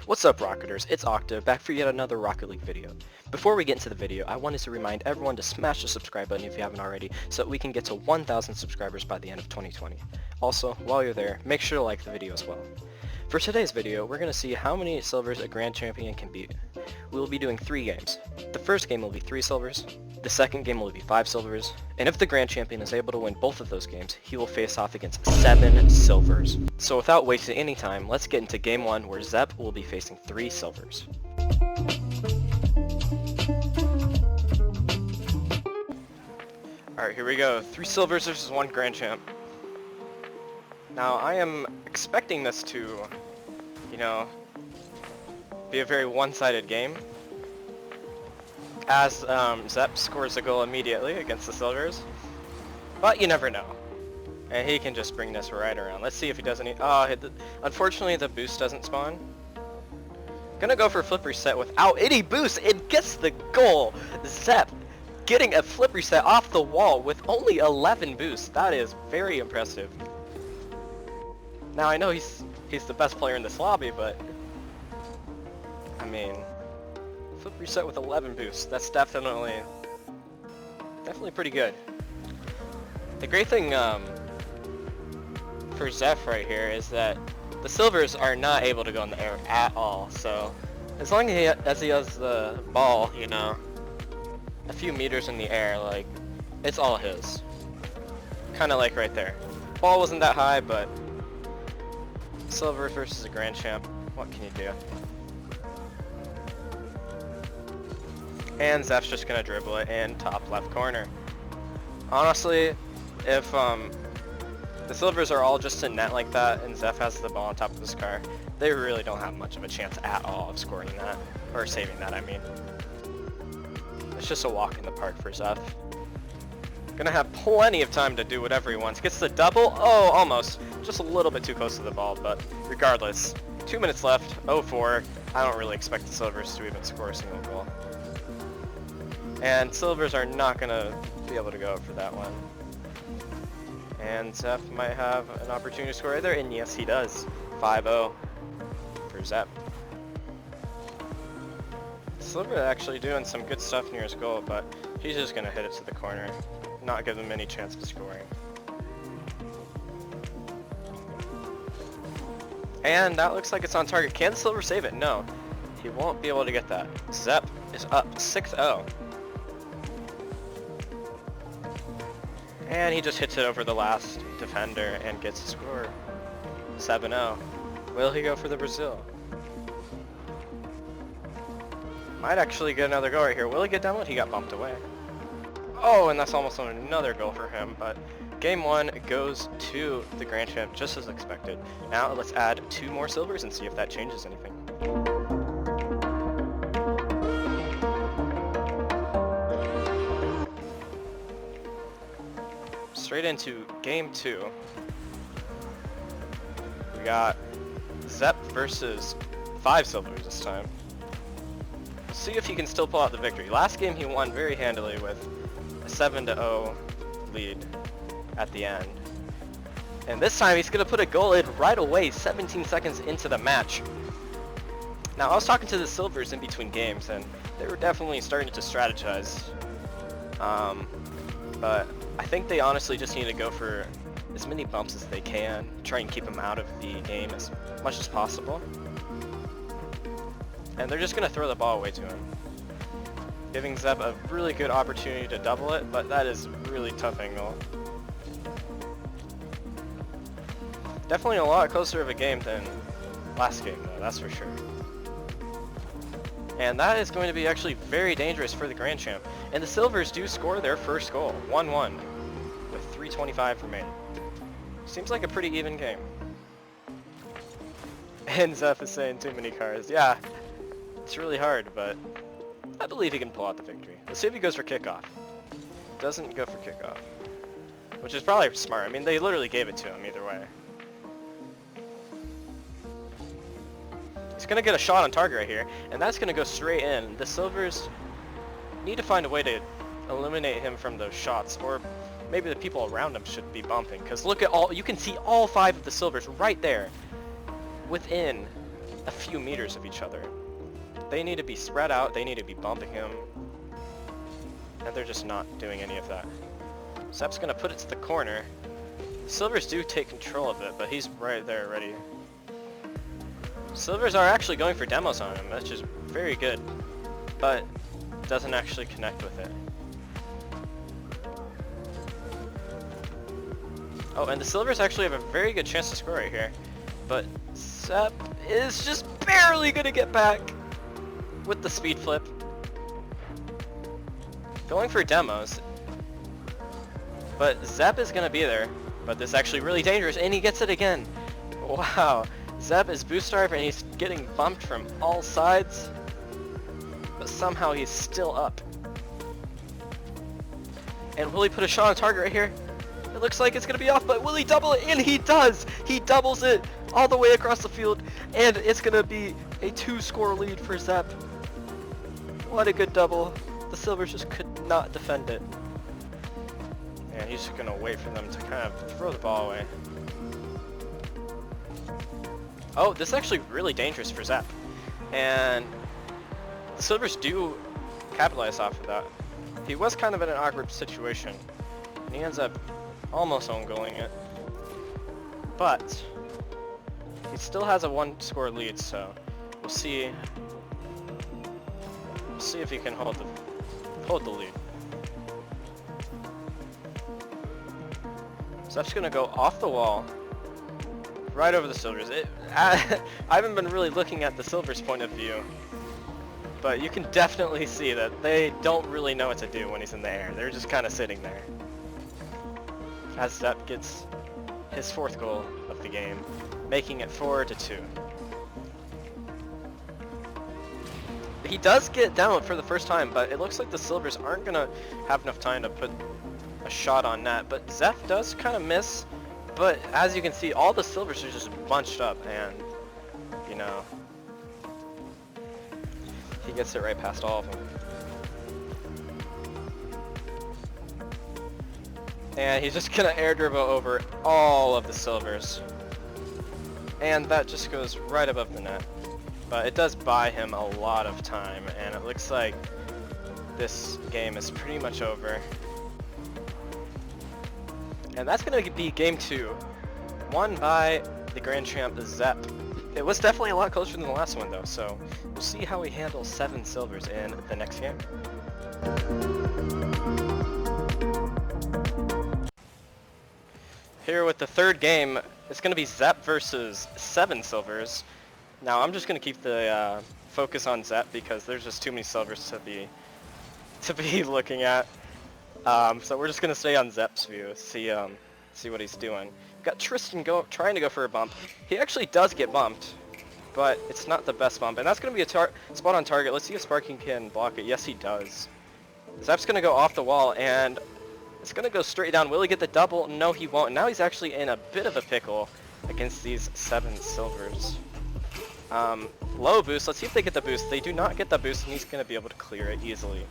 What's up, Rocketers? It's Octa, back for yet another Rocket League video. Before we get into the video, I wanted to remind everyone to smash the subscribe button if you haven't already, so that we can get to 1,000 subscribers by the end of 2020. Also, while you're there, make sure to like the video as well. For today's video, we're going to see how many silvers a Grand Champion can beat. We will be doing 3 games. The first game will be 3 silvers, the second game will be 5 silvers, and if the Grand Champion is able to win both of those games, he will face off against 7 silvers. So without wasting any time, let's get into game 1 where Zep will be facing 3 silvers. Alright, here we go. 3 silvers versus 1 Grand Champ. Now, I am expecting this to, be a very one-sided game, as Zep scores a goal immediately against the silvers, but you never know. And he can just bring this right around. Let's see if he does any... unfortunately the boost doesn't spawn. Gonna go for a flip reset without any boost. It gets the goal. Zep getting a flip reset off the wall with only 11 boosts. That is very impressive. Now I know he's the best player in this lobby, but I mean, flip reset with 11 boosts. That's definitely pretty good. The great thing for Zeph right here is that the silvers are not able to go in the air at all. So as long as he has the ball, a few meters in the air, like, it's all his. Kind of like right there. Ball wasn't that high, but silver versus a Grand Champ, what can you do? And Zeph's just gonna dribble it in top left corner. Honestly, if the silvers are all just in net like that and Zeph has the ball on top of his car, they really don't have much of a chance at all of scoring that, or saving that, I mean. It's just a walk in the park for Zeph. Gonna have plenty of time to do whatever he wants. Gets the double, oh, almost. Just a little bit too close to the ball, but regardless. 2 minutes left, 0-4. I don't really expect the silvers to even score a single goal. And silvers are not gonna be able to go for that one. And Zep might have an opportunity to score either, and yes he does. 5-0 for Zep. Silver actually doing some good stuff near his goal, but he's just gonna hit it to the corner. Not give them any chance of scoring. And that looks like it's on target. Can the silver save it? No. He won't be able to get that. Zep is up 6-0. And he just hits it over the last defender and gets a score. 7-0. Will he go for the Brazil? Might actually get another goal right here. Will he get download? He got bumped away. Oh, and that's almost another goal for him, but game 1 goes to the Grand Champ just as expected. Now let's add 2 more silvers and see if that changes anything. Straight into game 2. We got Zep versus 5 silvers this time. Let's see if he can still pull out the victory. Last game he won very handily with a 7-0 lead at the end. And this time he's going to put a goal in right away, 17 seconds into the match. Now I was talking to the silvers in between games and they were definitely starting to strategize. But I think they honestly just need to go for as many bumps as they can, try and keep him out of the game as much as possible. And they're just going to throw the ball away to him, giving Zep a really good opportunity to double it, but that is a really tough angle. Definitely a lot closer of a game than last game though, that's for sure. And that is going to be actually very dangerous for the Grand Champ. And the silvers do score their first goal, 1-1, with 3:25 remaining. Seems like a pretty even game. And Zeph is saying too many cars. Yeah, it's really hard, but I believe he can pull out the victory. Let's see if he goes for kickoff. Doesn't go for kickoff, which is probably smart. I mean, they literally gave it to him either way. He's gonna get a shot on target right here, and that's gonna go straight in. The silvers need to find a way to eliminate him from those shots, or maybe the people around him should be bumping, because look at all, you can see all 5 of the silvers right there within a few meters of each other. They need to be spread out, they need to be bumping him, and they're just not doing any of that. Zep's gonna put it to the corner. Silvers do take control of it, but he's right there ready. Silvers are actually going for demos on him, which is very good, but doesn't actually connect with it. Oh, and the Silvers actually have a very good chance to score right here, but Zep is just barely gonna get back with the speed flip. Going for demos, but Zep is gonna be there, but this is actually really dangerous, and he gets it again. Wow, Zep is boost starved and he's getting bumped from all sides, but somehow he's still up. And will he put a shot on target right here? It looks like it's gonna be off, but will he double it? And he does! He doubles it all the way across the field, and it's gonna be a 2-score lead for Zep. What a good double. The Silvers just could not defend it. And he's just gonna wait for them to kind of throw the ball away. Oh, this is actually really dangerous for Zep. And the Silvers do capitalize off of that. He was kind of in an awkward situation, and he ends up almost own-goaling it. But he still has a 1-score lead, so we'll see if he can hold the lead. Zep's gonna go off the wall, right over the Silvers. I haven't been really looking at the Silvers' point of view, but you can definitely see that they don't really know what to do when he's in the air. They're just kind of sitting there. As Zep gets his 4th goal of the game, making it 4-2. He does get down for the first time, but it looks like the Silvers aren't gonna have enough time to put a shot on net. But Zep does kind of miss, but as you can see, all the Silvers are just bunched up, and you know, he gets it right past all of them. And he's just gonna air dribble over all of the Silvers, and that just goes right above the net. But it does buy him a lot of time, and it looks like this game is pretty much over. And that's going to be game 2, won by the Grand Champ, Zep. It was definitely a lot closer than the last one though, so we'll see how he handles 7 Silvers in the next game. Here with the 3rd game, it's going to be Zep versus 7 Silvers. Now I'm just gonna keep the focus on Zep because there's just too many Silvers to be looking at. So we're just gonna stay on Zep's view, see what he's doing. We've got Tristan trying to go for a bump. He actually does get bumped, but it's not the best bump, and that's gonna be a spot on target. Let's see if Sparky can block it. Yes, he does. Zep's gonna go off the wall, and it's gonna go straight down. Will he get the double? No, he won't. Now he's actually in a bit of a pickle against these 7 Silvers. Low boost. Let's see if they get the boost. They do not get the boost, and he's going to be able to clear it easily.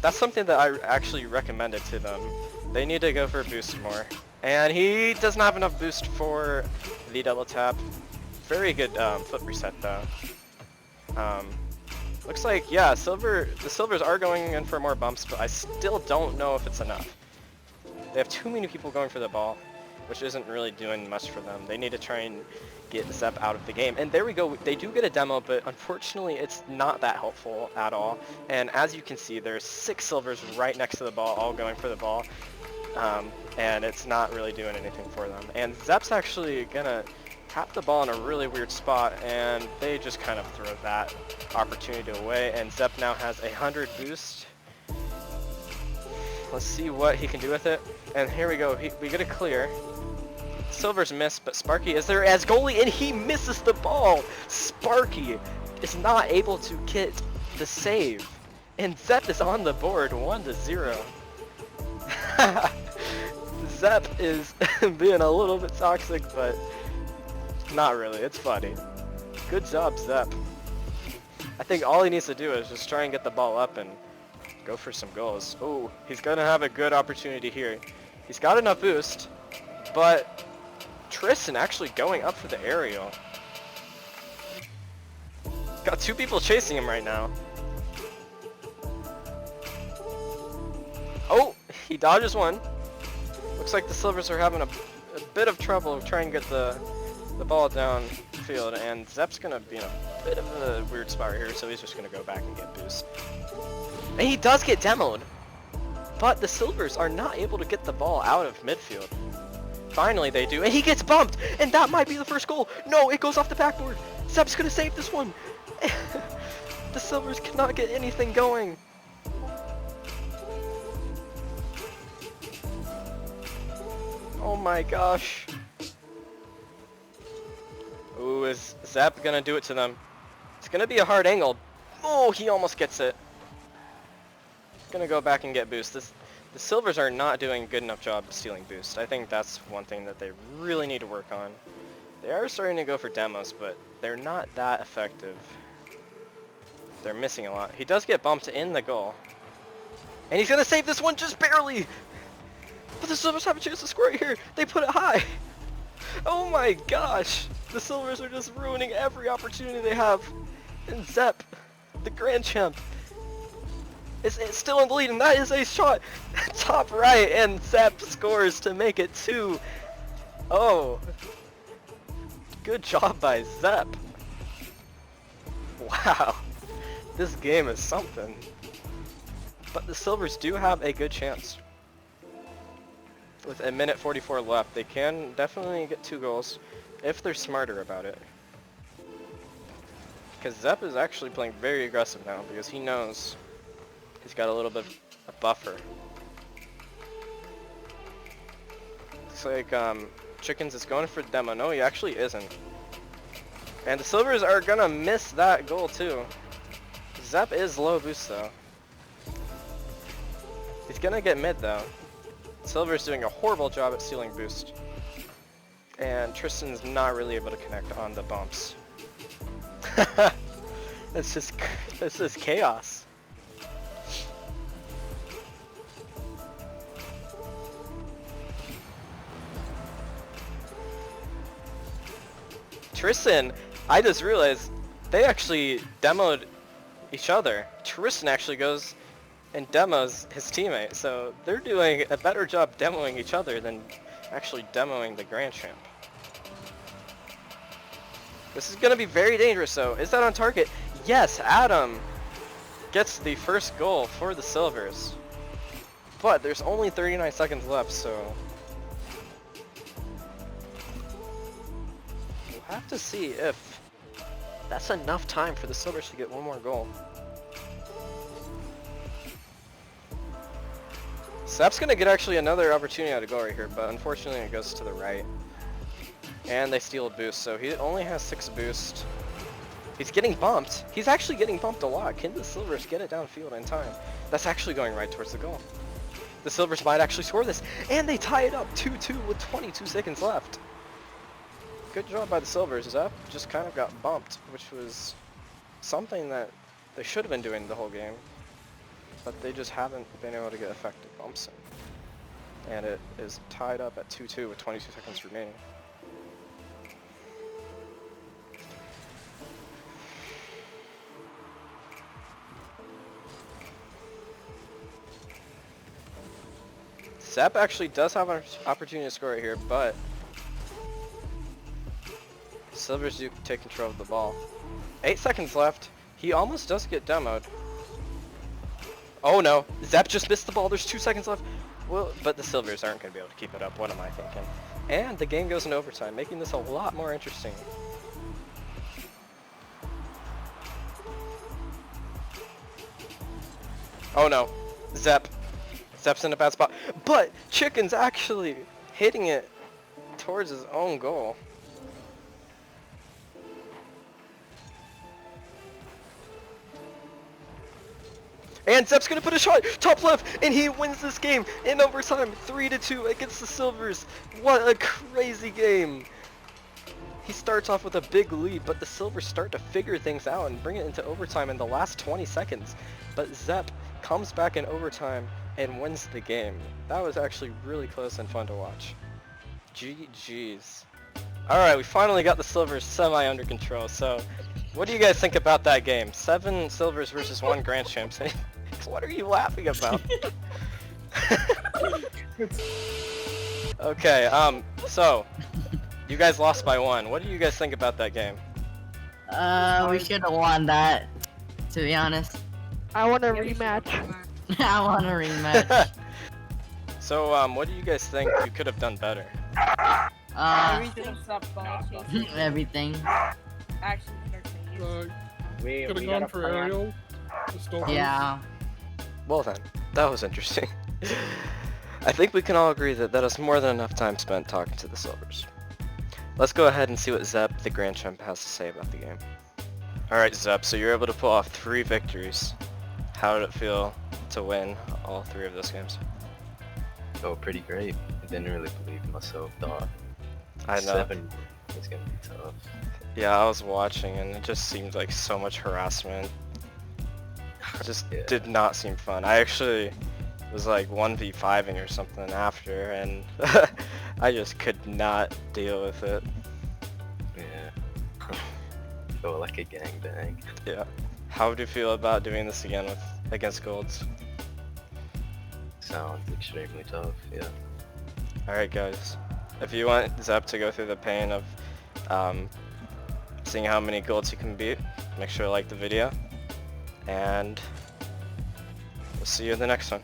That's something that I actually recommended to them. They need to go for a boost more. And he does not have enough boost for the double tap. Very good flip reset though. Looks like, yeah, the Silvers are going in for more bumps, but I still don't know if it's enough. They have too many people going for the ball, which isn't really doing much for them. They need to try and get Zep out of the game. And there we go. They do get a demo, but unfortunately it's not that helpful at all. And as you can see, there's 6 Silvers right next to the ball, all going for the ball. And it's not really doing anything for them. And Zep's actually gonna tap the ball in a really weird spot, and they just kind of throw that opportunity away. And Zep now has 100 boost. Let's see what he can do with it. And here we go. We get a clear. Silvers miss, but Sparky is there as goalie, and he misses the ball. Sparky is not able to get the save, and Zep is on the board, 1-0. Zep is being a little bit toxic, but not really. It's funny. Good job, Zep. I think all he needs to do is just try and get the ball up and go for some goals. Oh, he's gonna have a good opportunity here. He's got enough boost, but Tristan actually going up for the aerial. got two people chasing him right now. Oh, he dodges one. Looks like the Silvers are having a bit of trouble trying to get the ball downfield, and Zepp's gonna be in a bit of a weird spot right here, so he's just gonna go back and get boost. And he does get demoed, but the Silvers are not able to get the ball out of midfield. Finally they do, and he gets bumped, and that might be the first goal. No, it goes off the backboard. Zepp's gonna save this one. The Silvers cannot get anything going. Oh my gosh. Ooh, is Zepp gonna do it to them? It's gonna be a hard angle. Oh, he almost gets it. Gonna go back and get boost. The Silvers are not doing a good enough job of stealing boost. I think that's one thing that they really need to work on. They are starting to go for demos, but they're not that effective. They're missing a lot. He does get bumped in the goal. And he's gonna save this one just barely! But the Silvers have a chance to score right here. They put it high. Oh my gosh. The Silvers are just ruining every opportunity they have. And Zepp, the Grand Champ, is still in the lead, and that is a shot top right, and Zepp scores to make it 2-0. Good job by Zepp. Wow. This game is something. But the Silvers do have a good chance. With a minute 44 left, they can definitely get 2 goals if they're smarter about it. Because Zepp is actually playing very aggressive now because he knows he's got a little bit of a buffer. Looks like Chickens is going for demo. No, he actually isn't. And the Silvers are gonna miss that goal too. Zepp is low boost though. He's gonna get mid though. Silver's doing a horrible job at stealing boost. And Tristan's not really able to connect on the bumps. It's just chaos. Tristan, I just realized they actually demoed each other. Tristan actually goes and demos his teammate, so they're doing a better job demoing each other than actually demoing the Grand Champ. This is going to be very dangerous though. Is that on target? Yes, Adam gets the first goal for the Silvers. But there's only 39 seconds left, so we'll have to see if that's enough time for the Silvers to get one more goal. Zepp's gonna get actually another opportunity out of goal right here, but unfortunately it goes to the right. And they steal a boost, so he only has 6 boost. He's getting bumped. He's actually getting bumped a lot. Can the Silvers get it downfield in time? That's actually going right towards the goal. The Silvers might actually score this, and they tie it up 2-2 with 22 seconds left. Good job by the Silvers. Zepp just kind of got bumped, which was something that they should have been doing the whole game. But they just haven't been able to get effective bumps in. And it is tied up at 2-2 with 22 seconds remaining. Zepp actually does have an opportunity to score right here, but Silvers do take control of the ball. 8 seconds left. He almost does get demoed. Oh no, Zepp just missed the ball. There's 2 seconds left. Well, but the Silvers aren't going to be able to keep it up. What am I thinking? And the game goes in overtime, making this a lot more interesting. Oh no, Zepp's in a bad spot. But Chicken's actually hitting it towards his own goal. And Zepp's gonna put a shot, top left, and he wins this game in overtime, 3-2 against the Silvers. What a crazy game. He starts off with a big lead, but the Silvers start to figure things out and bring it into overtime in the last 20 seconds. But Zepp comes back in overtime and wins the game. That was actually really close and fun to watch. GG's. Alright, we finally got the silvers semi under control, so what do you guys think about that game? 7 silvers versus 1 grand champs. What are you laughing about? Okay, so you guys lost by 1. What do you guys think about that game? We should have won that, to be honest. I want a rematch. I want a rematch. So, what do you guys think you could have done better? Everything. Action entertainment. Could have gone for aerial. Yeah. Well then, that was interesting. I think we can all agree that that is more than enough time spent talking to the silvers. Let's go ahead and see what Zeb, the Grand Champ, has to say about the game. Alright Zeb, so you're able to pull off 3 victories. How did it feel to win all 3 of those games? Oh, pretty great. I didn't really believe in myself, thought I know. 7 was gonna be tough. Yeah, I was watching and it just seemed like so much harassment. It just did not seem fun. I actually was like 1v5ing or something after and I just could not deal with it. Yeah. Go like a gangbang. Yeah. How do you feel about doing this again against Golds? Sounds extremely tough, yeah. Alright guys, if you want Zeb to go through the pain of seeing how many Golds he can beat, make sure to like the video, and we'll see you in the next one.